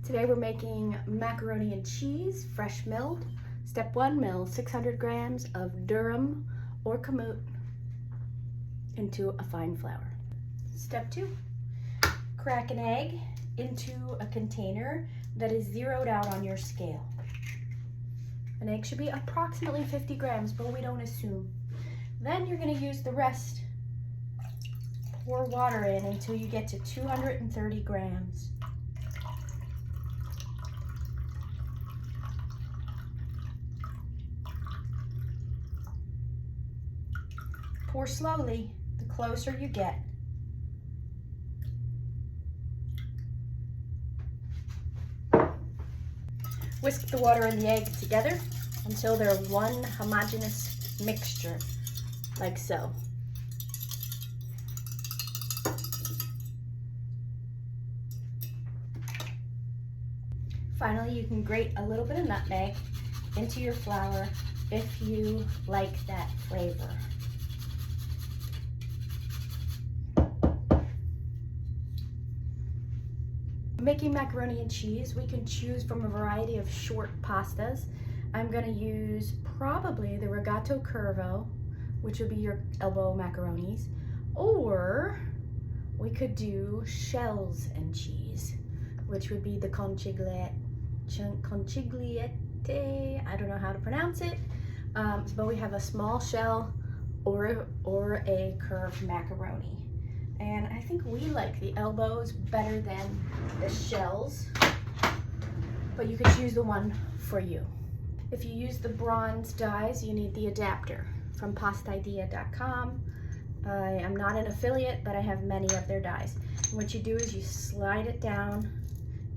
Today we're making macaroni and cheese, fresh milled. Step 1, mill 600 grams of durum or kamut into a fine flour. Step 2, crack an egg into a container that is zeroed out on your scale. An egg should be approximately 50 grams, but we don't assume. Then you're going to use the rest. Pour water in until you get to 230 grams. Pour slowly the closer you get. Whisk the water and the egg together until they're one homogeneous mixture, like so. Finally, you can grate a little bit of nutmeg into your flour if you like that flavor. Making macaroni and cheese, we can choose from a variety of short pastas. I'm going to use probably the Rigatto Curvo, which would be your elbow macaronis, or we could do shells and cheese, which would be the conchigliette, I don't know how to pronounce it, but we have a small shell or a curved macaroni. And I think we like the elbows better than the shells, but you could choose the one for you. If you use the bronze dies, you need the adapter from pastidea.com. I am not an affiliate, but I have many of their dies. And what you do is you slide it down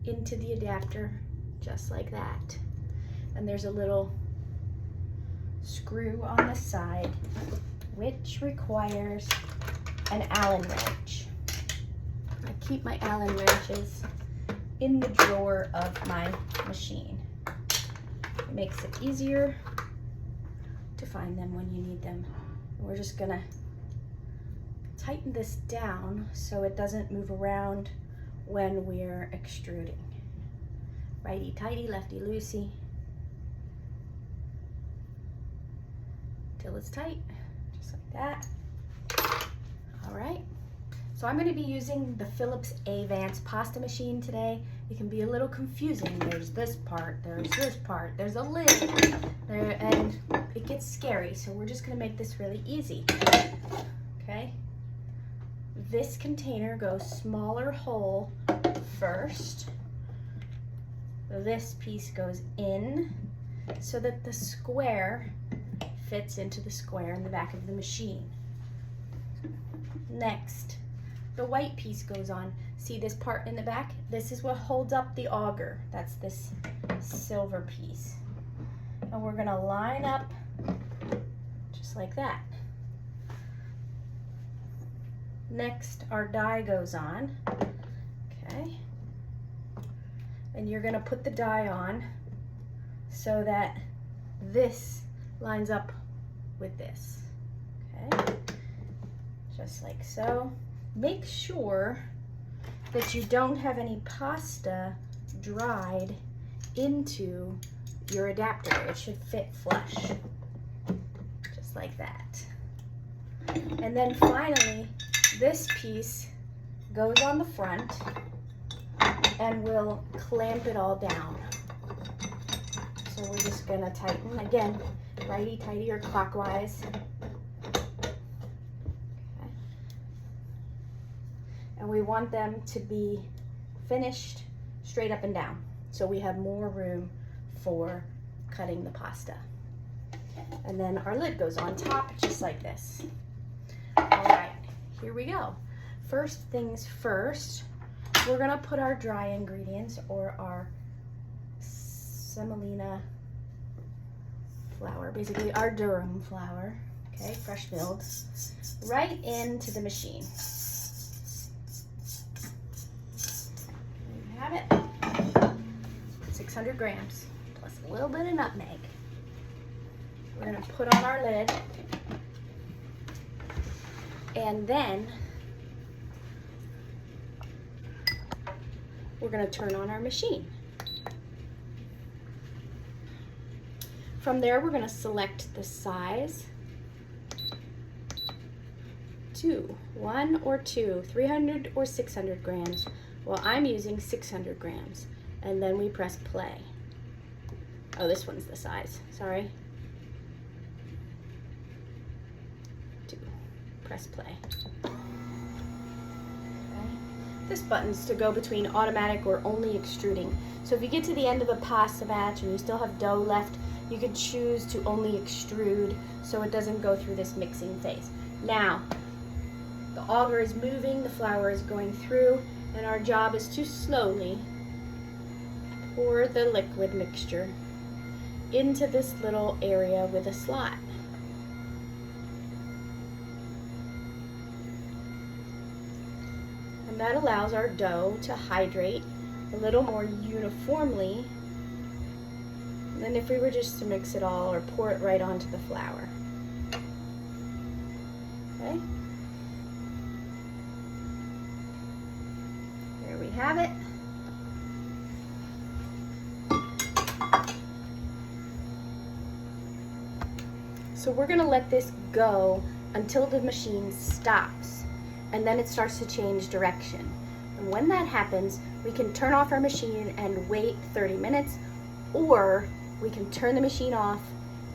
into the adapter, just like that. And there's a little screw on the side, which requires an Allen wrench. I keep my Allen wrenches in the drawer of my machine. It makes it easier to find them when you need them. We're just gonna tighten this down so it doesn't move around when we're extruding. Righty tighty, lefty loosey, till it's tight, just like that. All right, so I'm going to be using the Philips Avance pasta machine today. It can be a little confusing. There's this part, there's a lid, and it gets scary. So we're just going to make this really easy. Okay, this container goes smaller hole first. This piece goes in so that the square fits into the square in the back of the machine. Next, the white piece goes on. See this part in the back? This is what holds up the auger. That's this silver piece. And we're gonna line up just like that. Next, our die goes on, okay? And you're gonna put the die on so that this lines up with this, okay? Just like so. Make sure that you don't have any pasta dried into your adapter. It should fit flush, just like that. And then finally, this piece goes on the front and we'll clamp it all down. So we're just gonna tighten, again, righty-tighty or clockwise. And we want them to be finished straight up and down, so we have more room for cutting the pasta. And then our lid goes on top, just like this. All right, here we go. First things first, we're gonna put our dry ingredients, or our semolina flour, basically our durum flour, okay, fresh milled, right into the machine. Have it, 600 grams, plus a little bit of nutmeg. We're gonna put on our lid, and then we're going to turn on our machine. From there, we're going to select the size. 1 or 2, 300 or 600 grams. Well, I'm using 600 grams. And then we press play. Oh, this one's the size, sorry. 2, press play. Okay. This button's to go between automatic or only extruding. So if you get to the end of a pasta batch and you still have dough left, you can choose to only extrude so it doesn't go through this mixing phase. Now, the auger is moving, the flour is going through, and our job is to slowly pour the liquid mixture into this little area with a slot. And that allows our dough to hydrate a little more uniformly than if we were just to mix it all or pour it right onto the flour. Okay? There we have it. So we're going to let this go until the machine stops, and then it starts to change direction. And when that happens, we can turn off our machine and wait 30 minutes, or we can turn the machine off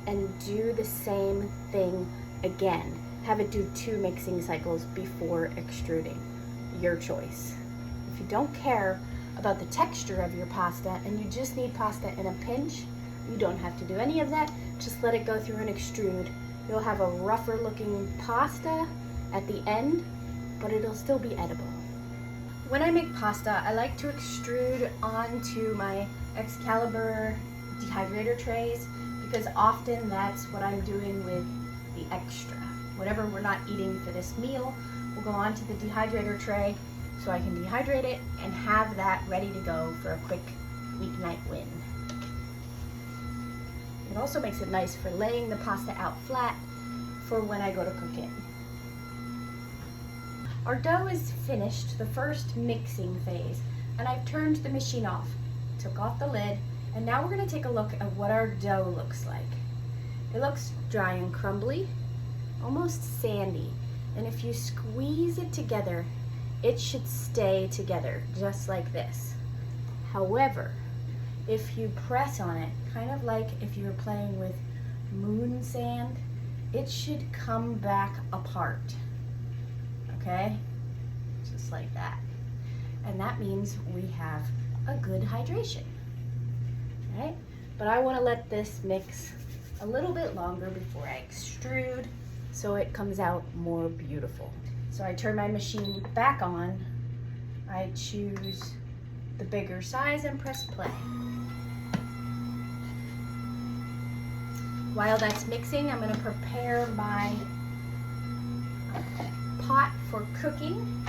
and do the same thing again. Have it do 2 mixing cycles before extruding. Your choice. If you don't care about the texture of your pasta and you just need pasta in a pinch, you don't have to do any of that. Just let it go through and extrude. You'll have a rougher looking pasta at the end, but it'll still be edible. When I make pasta, I like to extrude onto my Excalibur dehydrator trays because often that's what I'm doing with the extra. Whatever we're not eating for this meal will go onto the dehydrator tray so I can dehydrate it and have that ready to go for a quick weeknight win. It also makes it nice for laying the pasta out flat for when I go to cook it. Our dough is finished, the first mixing phase, and I've turned the machine off, took off the lid, and now we're going to take a look at what our dough looks like. It looks dry and crumbly, almost sandy, and if you squeeze it together, it should stay together, just like this. However, if you press on it, kind of like if you were playing with moon sand, it should come back apart, okay? Just like that. And that means we have a good hydration, right? But I want to let this mix a little bit longer before I extrude so it comes out more beautiful. So I turn my machine back on, I choose the bigger size and press play. While that's mixing, I'm going to prepare my pot for cooking.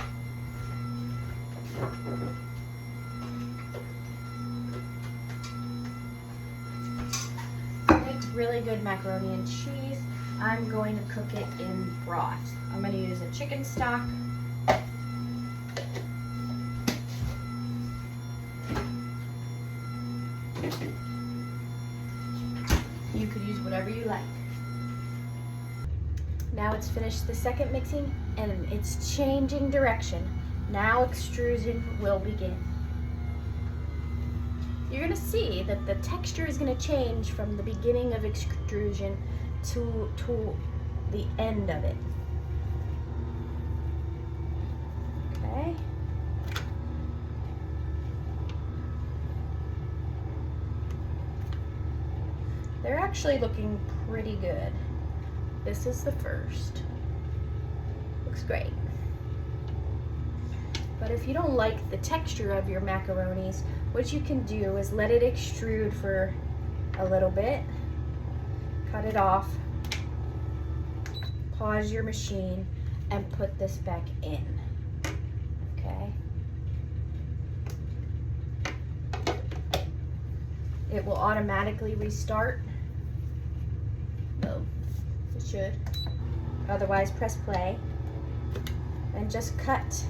To make really good macaroni and cheese, I'm going to cook it in broth. I'm going to use a chicken stock. You could use whatever you like. Now it's finished the second mixing and it's changing direction. Now extrusion will begin. You're going to see that the texture is going to change from the beginning of extrusion to the end of it. Okay. They're actually looking pretty good. This is the first. Looks great. But if you don't like the texture of your macaronis, what you can do is let it extrude for a little bit, cut it off, pause your machine, and put this back in. Okay? It will automatically restart. It should. Otherwise, press play and just cut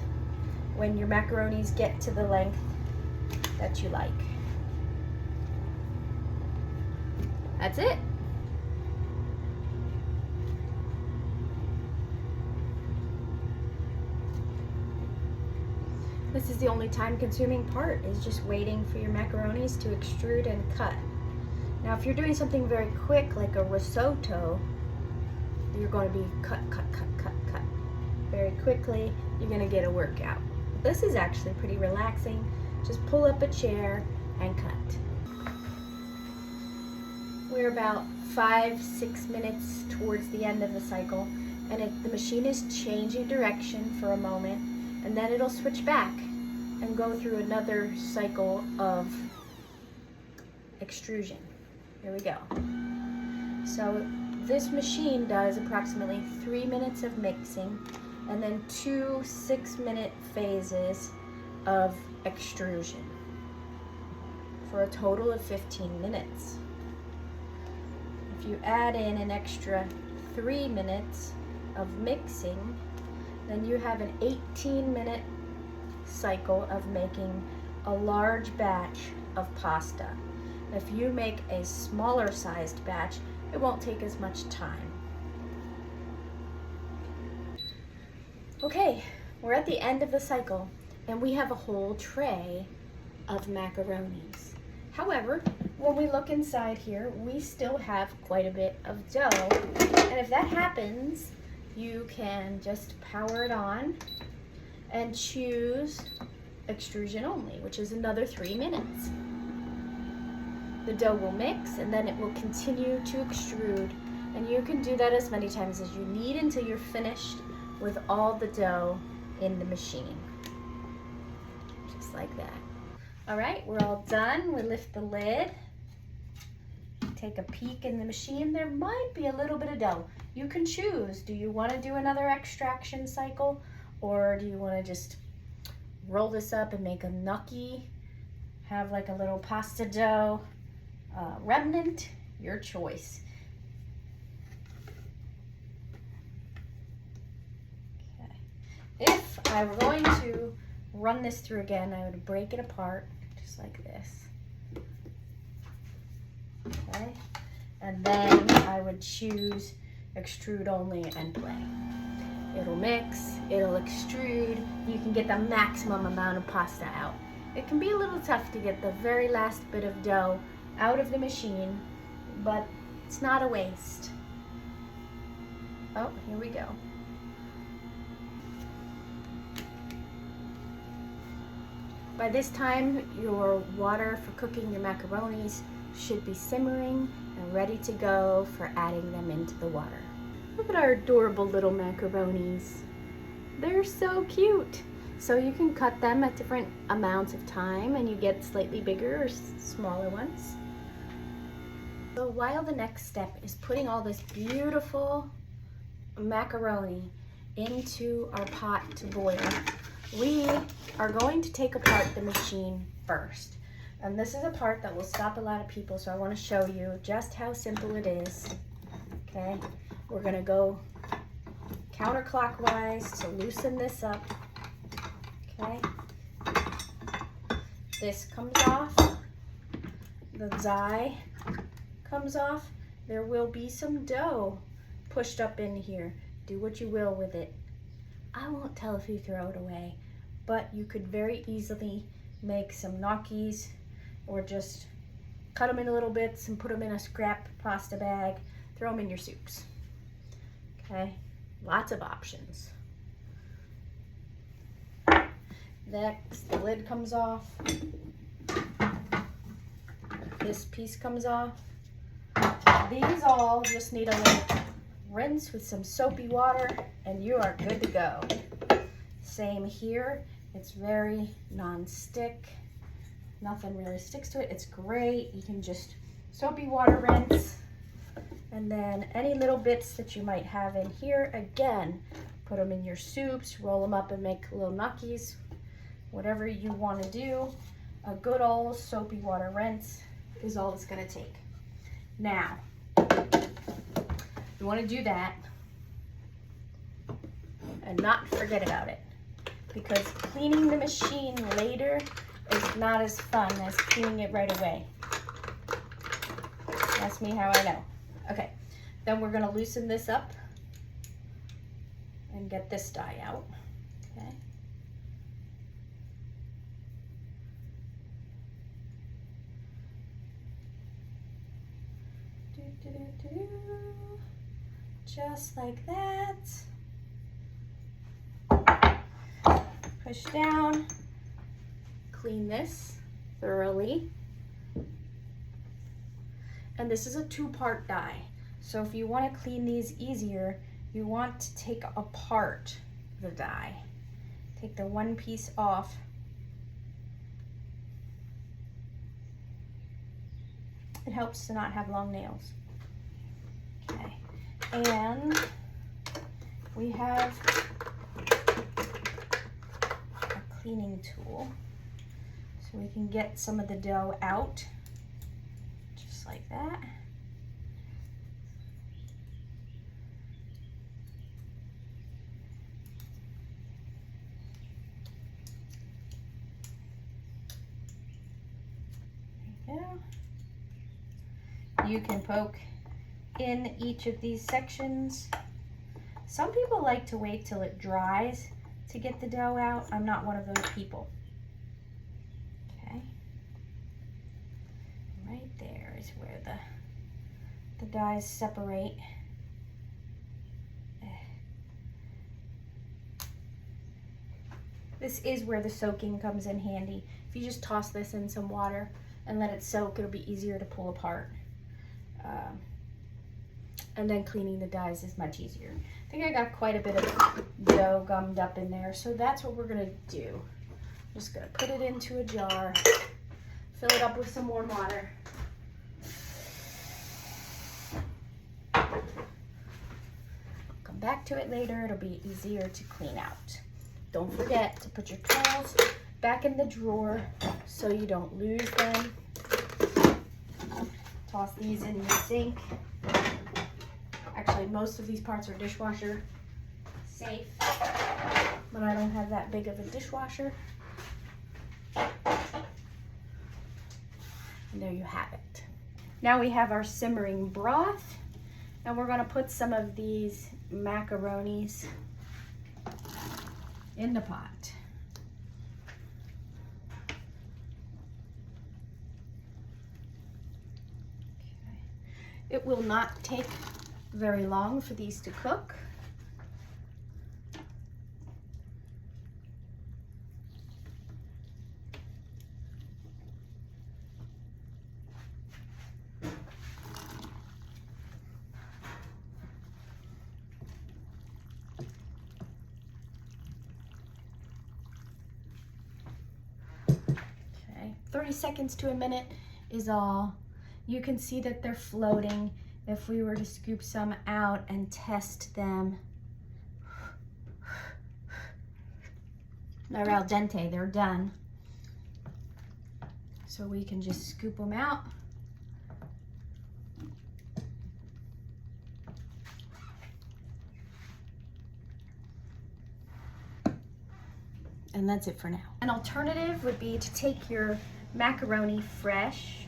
when your macaronis get to the length that you like. That's it. This is the only time-consuming part, is just waiting for your macaronis to extrude and cut. Now, if you're doing something very quick, like a risotto, you're going to be cut very quickly. You're going to get a workout. This is actually pretty relaxing. Just pull up a chair and cut. We're about 5-6 minutes towards the end of the cycle, and the machine is changing direction for a moment, and then it'll switch back and go through another cycle of extrusion. Here we go. So this machine does approximately 3 minutes of mixing and then 2 6-minute phases of extrusion for a total of 15 minutes. If you add in an extra 3 minutes of mixing, then you have an 18-minute cycle of making a large batch of pasta. If you make a smaller sized batch, it won't take as much time. Okay, we're at the end of the cycle and we have a whole tray of macaronis. However, when we look inside here, we still have quite a bit of dough. And if that happens, you can just power it on and choose extrusion only, which is another 3 minutes. The dough will mix and then it will continue to extrude, and you can do that as many times as you need until you're finished with all the dough in the machine. Just like that. All right, we're all done. We lift the lid, take a peek in the machine. There might be a little bit of dough. You can choose. Do you want to do another extraction cycle, or do you want to just roll this up and make a gnocchi, have like a little pasta dough remnant? Your choice. Okay. If I were going to run this through again, I would break it apart just like this. Okay. And then I would choose extrude only and play. It'll mix, it'll extrude, you can get the maximum amount of pasta out. It can be a little tough to get the very last bit of dough out of the machine, but it's not a waste. Oh, here we go. By this time, your water for cooking your macaronis should be simmering and ready to go for adding them into the water. Look at our adorable little macaronis. They're so cute. So you can cut them at different amounts of time and you get slightly bigger or smaller ones. So while the next step is putting all this beautiful macaroni into our pot to boil, we are going to take apart the machine first. And this is a part that will stop a lot of people, so I want to show you just how simple it is. Okay, we're going to go counterclockwise to loosen this up. Okay, this comes off, the die comes off. There will be some dough pushed up in here. Do what you will with it. I won't tell if you throw it away, but you could very easily make some gnocchis or just cut them into little bits and put them in a scrap pasta bag, throw them in your soups. Okay, lots of options. Next, the lid comes off. This piece comes off. These all just need a little rinse with some soapy water and you are good to go. Same here. It's very non-stick. Nothing really sticks to it. It's great. You can just soapy water rinse. And then any little bits that you might have in here, again, put them in your soups, roll them up and make little gnocchis. Whatever you want to do, a good old soapy water rinse is all it's going to take. Now, you want to do that and not forget about it, because cleaning the machine later is not as fun as cleaning it right away. Ask me how I know. Okay, then we're gonna loosen this up and get this dye out, okay? Just like that. Push down, clean this thoroughly. And this is a 2-part dye. So if you want to clean these easier, you want to take apart the dye. Take the one piece off. It helps to not have long nails. Okay, and we have a cleaning tool so we can get some of the dough out, just like that. There you go. You can poke in each of these sections. Some people like to wait till it dries to get the dough out. I'm not one of those people. Okay. Right there is where the dyes separate. This is where the soaking comes in handy. If you just toss this in some water and let it soak, it'll be easier to pull apart. And then cleaning the dyes is much easier. I think I got quite a bit of dough gummed up in there, so that's what we're gonna do. I'm just gonna put it into a jar, fill it up with some warm water. Come back to it later, it'll be easier to clean out. Don't forget to put your tools back in the drawer so you don't lose them. Toss these in the sink. Actually, most of these parts are dishwasher safe, but I don't have that big of a dishwasher. And there you have it. Now we have our simmering broth, and we're gonna put some of these macaronis in the pot. Okay. It will not take very long for these to cook. Okay, 30 seconds to a minute is all. You can see that they're floating. If we were to scoop some out and test them, they're al dente, they're done. So we can just scoop them out. And that's it for now. An alternative would be to take your macaroni fresh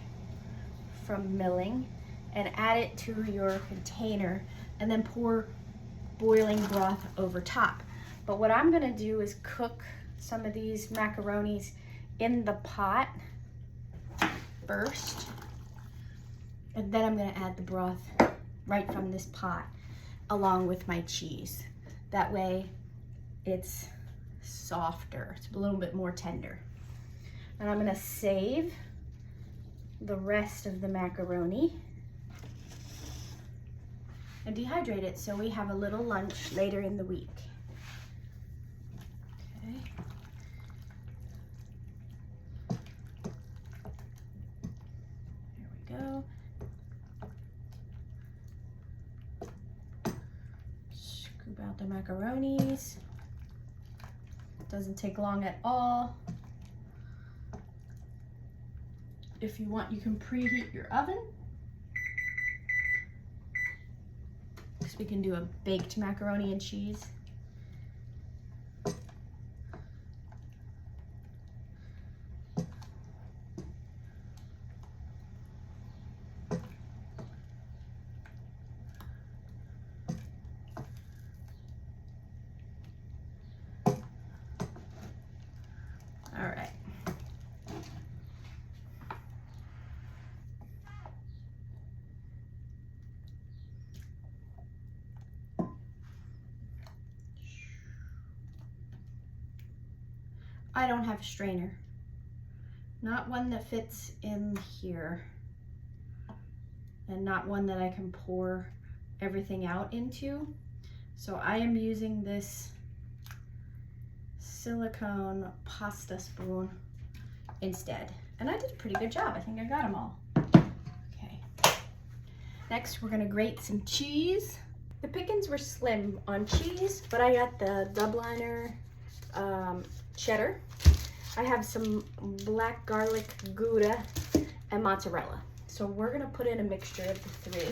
from milling and add it to your container and then pour boiling broth over top. But what I'm gonna do is cook some of these macaronis in the pot first, and then I'm gonna add the broth right from this pot along with my cheese. That way it's softer, it's a little bit more tender. And I'm gonna save the rest of the macaroni and dehydrate it so we have a little lunch later in the week. Okay. There we go. Scoop out the macaronis. Doesn't take long at all. If you want, you can preheat your oven. Because we can do a baked macaroni and cheese. I don't have a strainer. Not one that fits in here. And not one that I can pour everything out into. So I am using this silicone pasta spoon instead. And I did a pretty good job. I think I got them all. Okay. Next, we're gonna grate some cheese. The pickings were slim on cheese, but I got the Dubliner cheddar. I have some black garlic Gouda and mozzarella. So we're gonna put in a mixture of the three.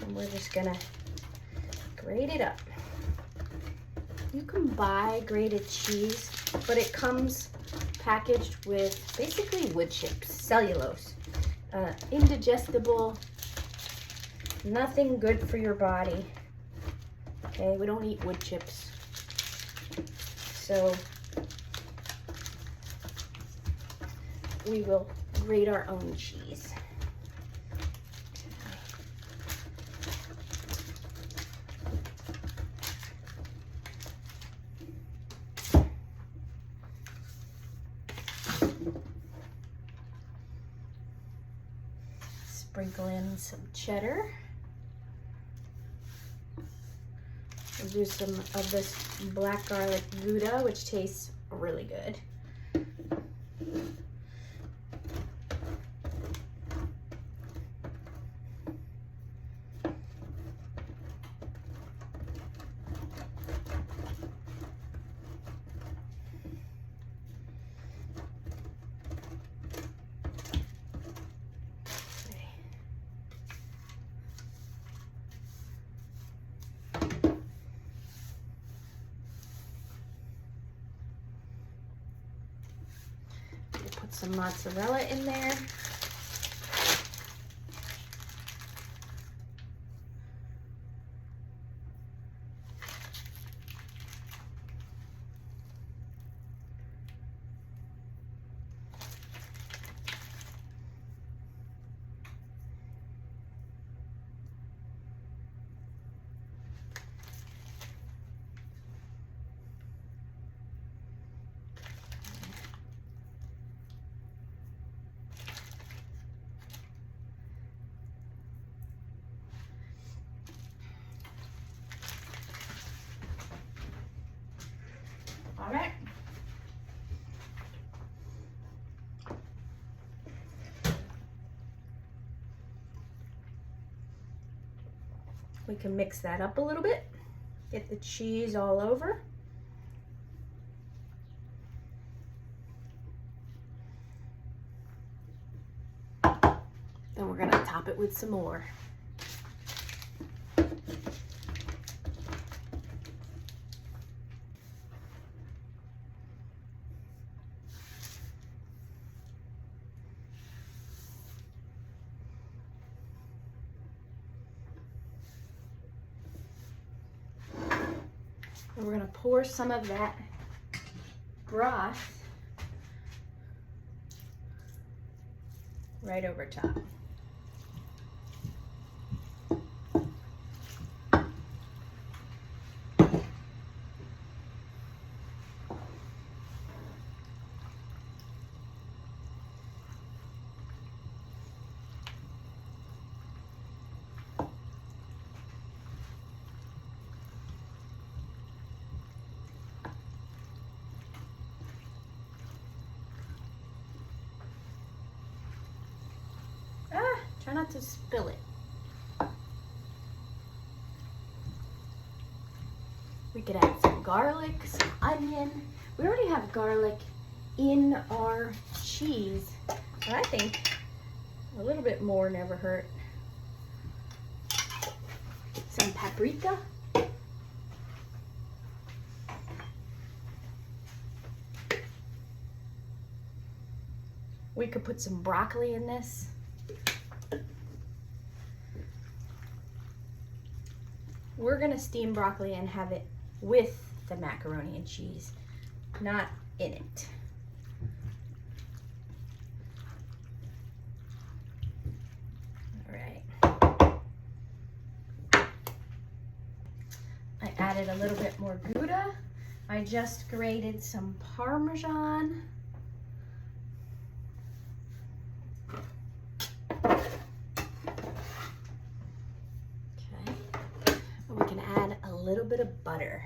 And we're just gonna grate it up. You can buy grated cheese, but it comes packaged with basically wood chips, cellulose, indigestible, nothing good for your body. Okay, we don't eat wood chips. So we will grate our own cheese. Sprinkle in some cheddar. We'll do some of this black garlic Gouda, which tastes really good. Put some mozzarella in there. All right. We can mix that up a little bit. Get the cheese all over. Then we're gonna top it with some more. And we're gonna pour some of that broth right over top. Try not to spill it. We could add some garlic, some onion. We already have garlic in our cheese, but I think a little bit more never hurt. Some paprika. We could put some broccoli in this. We're gonna steam broccoli and have it with the macaroni and cheese, not in it. All right. I added a little bit more Gouda. I just grated some Parmesan. Okay, and we can add a little bit of butter.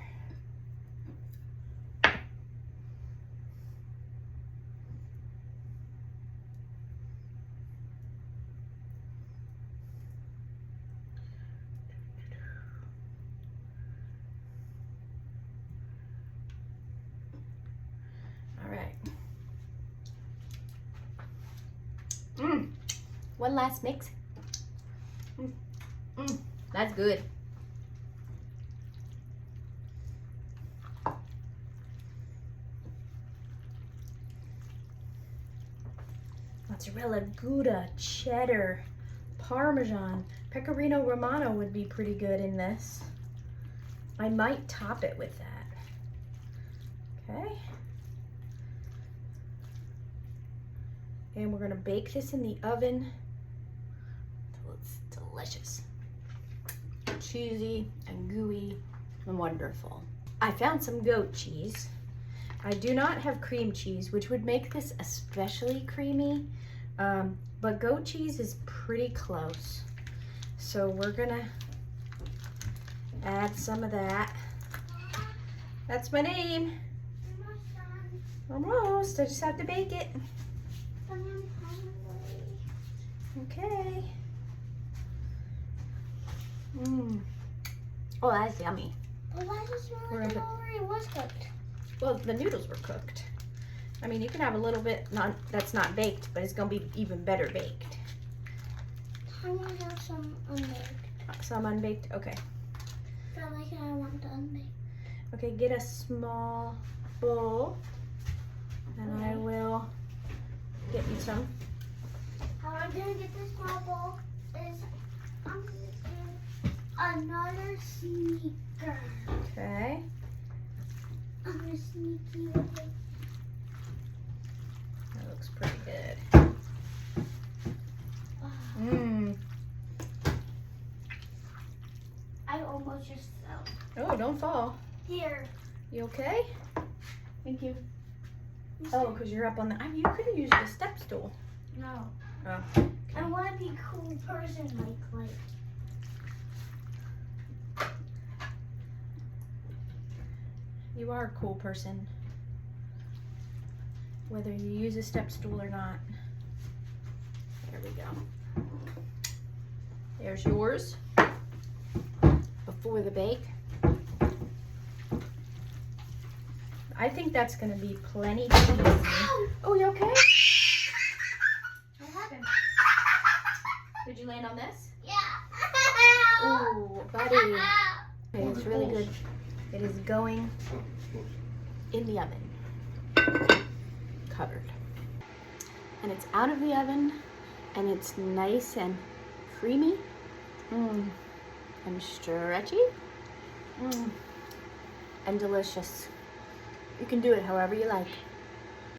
One last mix. That's good. Mozzarella, Gouda, cheddar, Parmesan, Pecorino Romano would be pretty good in this. I might top it with that. Okay. And we're gonna bake this in the oven until it's delicious. Cheesy and gooey and wonderful. I found some goat cheese. I do not have cream cheese, which would make this especially creamy, but goat cheese is pretty close. So we're gonna add some of that. That's my name. Almost, I just have to bake it. Okay. Oh, that's yummy. But why does it smell like it already was cooked? Well, the noodles were cooked. I mean, you can have a little bit that's not baked, but it's gonna be even better baked. I want to have some unbaked. Some unbaked? Okay. I like it, I want the unbaked. Okay, get a small bowl, and I will get you some. How I'm gonna get this small bowl is I'm gonna do another sneaker. Okay. I'm gonna sneaky with it. That looks pretty good. I almost just fell. Oh, don't fall. Here. You okay? Thank you. Oh, because you're up on the. You could have used the step stool. No. Oh. I want to be a cool person like Clay. You are a cool person, whether you use a step stool or not. There we go. There's yours before the bake. I think that's going to be plenty cheesy. Oh, you okay? What happened? Did you land on this? Yeah. Oh, buddy. Okay, it's really good. It is going in the oven, covered. And it's out of the oven, and it's nice and creamy, and stretchy, and delicious. You can do it however you like.